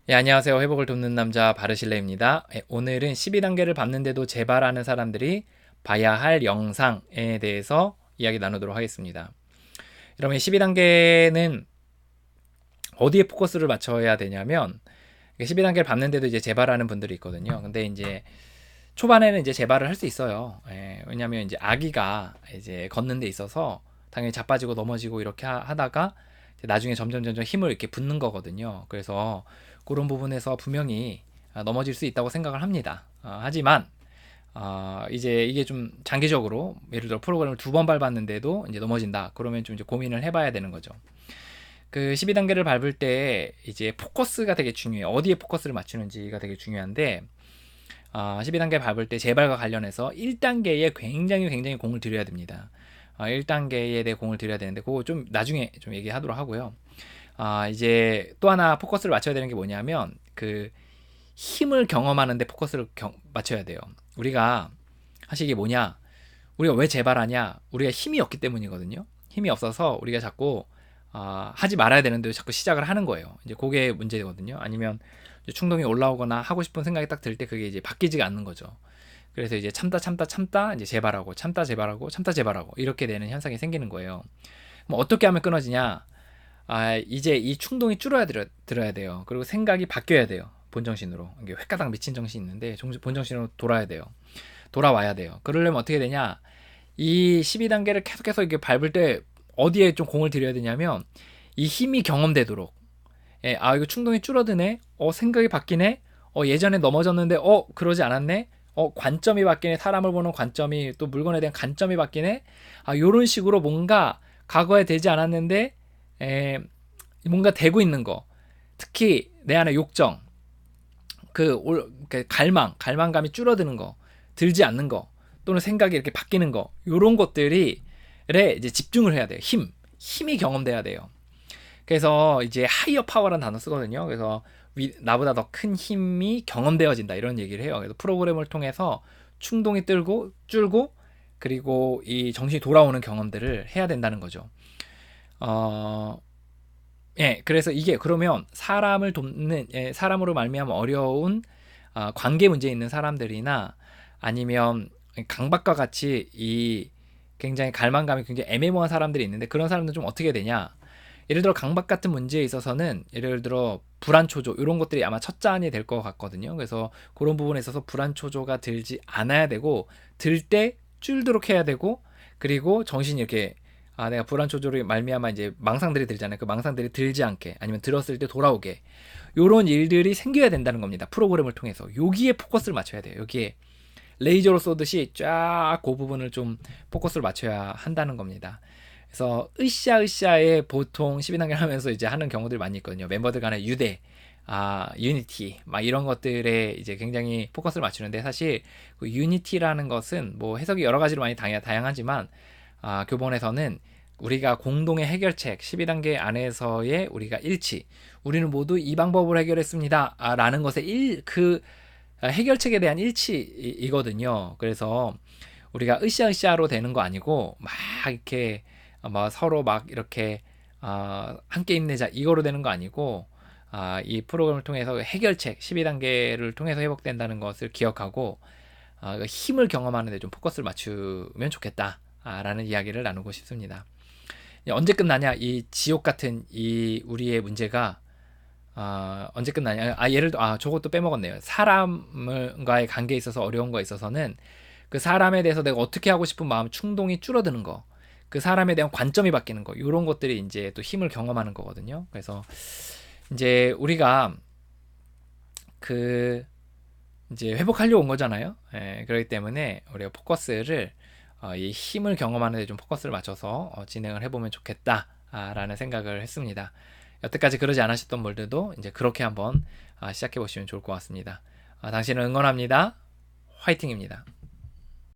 예, 안녕하세요. 회복을 돕는 남자 바르실레입니다. 예, 오늘은 12단계를 밟는데도 재발하는 사람들이 봐야 할 영상에 대해서 이야기 나누도록 하겠습니다. 여러분, 12단계는 어디에 포커스를 맞춰야 되냐면 12단계를 밟는데도 이제 재발하는 분들이 있거든요. 근데 이제 초반에는 이제 재발을 할 수 있어요. 예, 왜냐하면 이제 아기가 이제 걷는 데 있어서 당연히 자빠지고 넘어지고 이렇게 하다가 나중에 점점 힘을 이렇게 붓는 거거든요. 그래서 그런 부분에서 분명히 넘어질 수 있다고 생각을 합니다. 하지만 이제 이게 좀 장기적으로 예를 들어 프로그램을 두 번 밟았는데도 이제 넘어진다. 그러면 좀 이제 고민을 해봐야 되는 거죠. 그 12단계를 밟을 때 이제 포커스가 되게 중요해요. 어디에 포커스를 맞추는지가 되게 중요한데 12단계 밟을 때 재발과 관련해서 1단계에 굉장히 공을 들여야 됩니다. 1단계에 대해 공을 들여야 되는데 그거 좀 나중에 좀 얘기하도록 하고요. 이제 또 하나 포커스를 맞춰야 되는 게 뭐냐면 그 힘을 경험하는데 포커스를 맞춰야 돼요. 우리가 사실 이게 뭐냐? 우리가 왜 재발하냐? 우리가 힘이 없기 때문이거든요. 힘이 없어서 우리가 자꾸 하지 말아야 되는데 자꾸 시작을 하는 거예요. 이제 그게 문제거든요. 아니면 충동이 올라오거나 하고 싶은 생각이 딱 들 때 그게 이제 바뀌지가 않는 거죠. 그래서 이제 참다 이제 재발하고 참다 재발하고 참다 재발하고 이렇게 되는 현상이 생기는 거예요. 뭐 어떻게 하면 끊어지냐? 이제 이 충동이 들어야 돼요. 그리고 생각이 바뀌어야 돼요. 본정신으로. 이게 획가닥 미친 정신이 있는데 본정신으로 돌아야 돼요. 돌아와야 돼요. 그러려면 어떻게 되냐? 이 12단계를 계속해서 이렇게 밟을 때 어디에 좀 공을 들여야 되냐면 이 힘이 경험되도록 예, 이거 충동이 줄어드네. 생각이 바뀌네. 예전에 넘어졌는데 그러지 않았네. 관점이 바뀌네. 사람을 보는 관점이 또 물건에 대한 관점이 바뀌네. 요런 식으로 뭔가 과거에 되지 않았는데 에, 뭔가 되고 있는 거. 특히 내 안에 욕정, 그 갈망감이 줄어드는 거, 들지 않는 거, 또는 생각이 이렇게 바뀌는 거, 요런 것들이 이제 집중을 해야 돼요. 힘이 경험돼야 돼요. 그래서 이제 하이어 파워라는 단어 쓰거든요. 그래서 나보다 더 큰 힘이 경험되어진다 이런 얘기를 해요. 그래서 프로그램을 통해서 충동이 줄고 그리고 이 정신이 돌아오는 경험들을 해야 된다는 거죠. 어, 예, 그래서 이게 그러면 사람을 돕는 사람으로 말미암아 어려운 관계 문제 있는 사람들이나 아니면 강박과 같이 이 굉장히 갈망감이 굉장히 애매모호한 사람들이 있는데 그런 사람들은 좀 어떻게 되냐? 예를 들어 강박 같은 문제에 있어서는 예를 들어 불안 초조 이런 것들이 아마 첫 잔이 될 것 같거든요. 그래서 그런 부분에 있어서 불안 초조가 들지 않아야 되고 들 때 줄도록 해야 되고 그리고 정신이 이렇게 내가 불안 초조를 말미암아 이제 망상들이 들잖아요. 그 망상들이 들지 않게 아니면 들었을 때 돌아오게 요런 일들이 생겨야 된다는 겁니다. 프로그램을 통해서 여기에 포커스를 맞춰야 돼요. 여기에 레이저로 쏘듯이 쫙 그 부분을 좀 포커스를 맞춰야 한다는 겁니다. 그래서 으쌰으쌰에 보통 12단계를 하면서 이제 하는 경우들 많이 있거든요. 멤버들 간의 유대, 유니티, 막 이런 것들에 이제 굉장히 포커스를 맞추는데 사실 그 유니티라는 것은 뭐 해석이 여러 가지로 많이 다양하지만 교본에서는 우리가 공동의 해결책 12단계 안에서의 우리가 일치 우리는 모두 이 방법을 해결했습니다 라는 것의 해결책에 대한 일치이거든요. 그래서 우리가 으쌰으쌰로 되는 거 아니고 막 이렇게 뭐 서로 막 이렇게 함께 힘내자 이거로 되는 거 아니고 이 프로그램을 통해서 해결책 12단계를 통해서 회복된다는 것을 기억하고 그 힘을 경험하는 데 좀 포커스를 맞추면 좋겠다 라는 이야기를 나누고 싶습니다. 언제 끝나냐 이 지옥 같은 이 우리의 문제가 언제 끝나냐 예를 들어 저것도 빼먹었네요. 사람과의 관계에 있어서 어려운 거에 있어서는 그 사람에 대해서 내가 어떻게 하고 싶은 마음 충동이 줄어드는 거 그 사람에 대한 관점이 바뀌는 거 이런 것들이 이제 또 힘을 경험하는 거거든요. 그래서 이제 우리가 그 이제 회복하려고 온 거잖아요. 그렇기 때문에 우리가 포커스를 이 힘을 경험하는 데 좀 포커스를 맞춰서 진행을 해보면 좋겠다라는 생각을 했습니다. 여태까지 그러지 않으셨던 분들도 이제 그렇게 한번 시작해 보시면 좋을 것 같습니다. 당신을 응원합니다. 화이팅입니다.